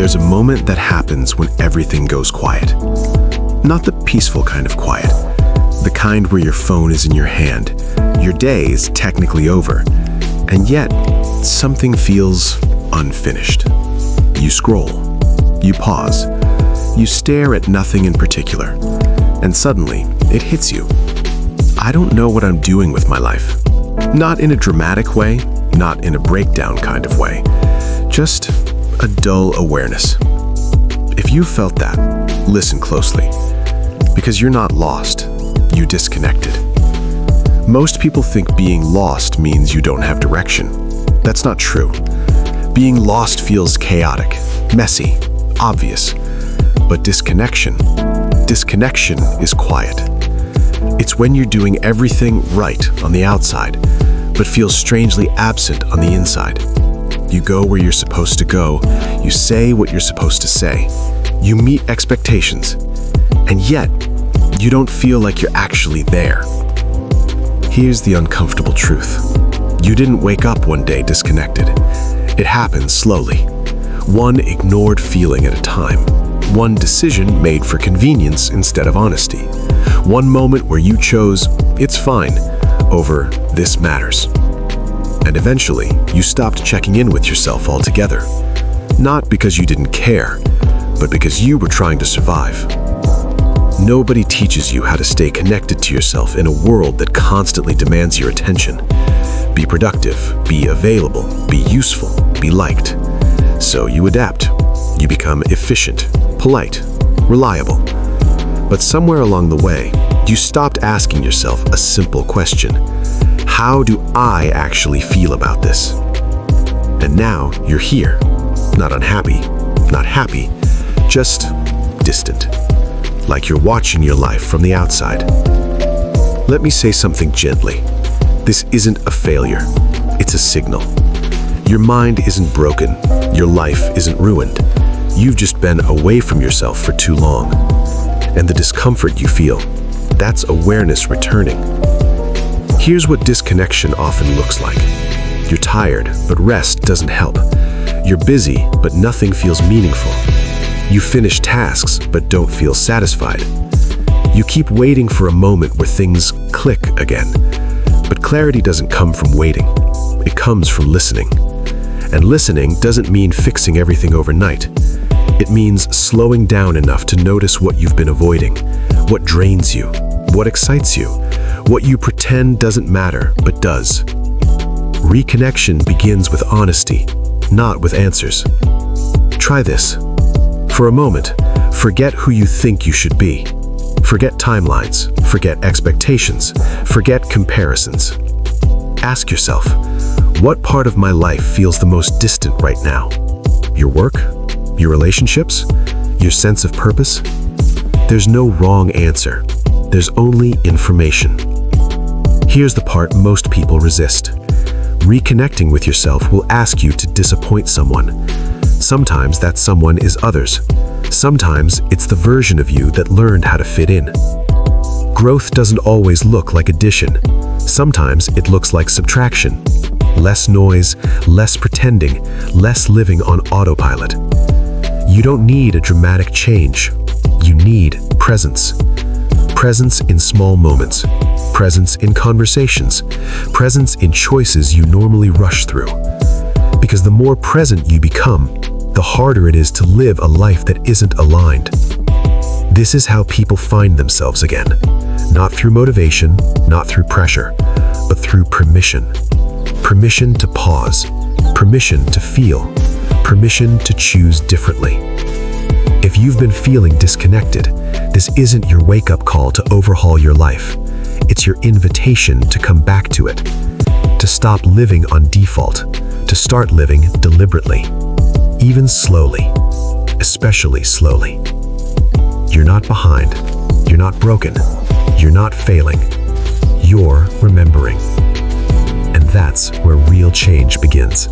There's a moment that happens when everything goes quiet. Not the peaceful kind of quiet, the kind where your phone is in your hand, your day is technically over, and yet something feels unfinished. You scroll, you pause, you stare at nothing in particular, and suddenly it hits you. I don't know what I'm doing with my life. Not in a dramatic way, not in a breakdown kind of way, just a dull awareness. If you felt that, listen closely, because you're not lost, you disconnected. Most people think being lost means you don't have direction. That's not true. Being lost feels chaotic, messy, obvious. But disconnection is quiet. It's when you're doing everything right on the outside, but feel strangely absent on the inside. You go where you're supposed to go, you say what you're supposed to say, you meet expectations, and yet you don't feel like you're actually there. Here's the uncomfortable truth. You didn't wake up one day disconnected. It happens slowly. One ignored feeling at a time. One decision made for convenience instead of honesty. One moment where you chose, "It's fine," over "This matters." And eventually, you stopped checking in with yourself altogether. Not because you didn't care, but because you were trying to survive. Nobody teaches you how to stay connected to yourself in a world that constantly demands your attention. Be productive, be available, be useful, be liked. So you adapt. You become efficient, polite, reliable. But somewhere along the way, you stopped asking yourself a simple question. How do I actually feel about this? And now you're here, not unhappy, not happy, just distant, like you're watching your life from the outside. Let me say something gently. This isn't a failure, it's a signal. Your mind isn't broken, your life isn't ruined. You've just been away from yourself for too long. And the discomfort you feel, that's awareness returning. Here's what disconnection often looks like. You're tired, but rest doesn't help. You're busy, but nothing feels meaningful. You finish tasks, but don't feel satisfied. You keep waiting for a moment where things click again. But clarity doesn't come from waiting. It comes from listening. And listening doesn't mean fixing everything overnight. It means slowing down enough to notice what you've been avoiding, what drains you, what excites you, what you pretend doesn't matter, but does. Reconnection begins with honesty, not with answers. Try this. For a moment, forget who you think you should be. Forget timelines, forget expectations, forget comparisons. Ask yourself, what part of my life feels the most distant right now? Your work? Your relationships? Your sense of purpose? There's no wrong answer. There's only information. Here's the part most people resist. Reconnecting with yourself will ask you to disappoint someone. Sometimes that someone is others. Sometimes it's the version of you that learned how to fit in. Growth doesn't always look like addition. Sometimes it looks like subtraction. Less noise, less pretending, less living on autopilot. You don't need a dramatic change. You need presence. Presence in small moments. Presence in conversations. Presence in choices you normally rush through. Because the more present you become, the harder it is to live a life that isn't aligned. This is how people find themselves again. Not through motivation, not through pressure, but through permission. Permission to pause. Permission to feel. Permission to choose differently. If you've been feeling disconnected, this isn't your wake-up call to overhaul your life. It's your invitation to come back to it. To stop living on default. To start living deliberately. Even slowly. Especially slowly. You're not behind. You're not broken. You're not failing. You're remembering. And that's where real change begins.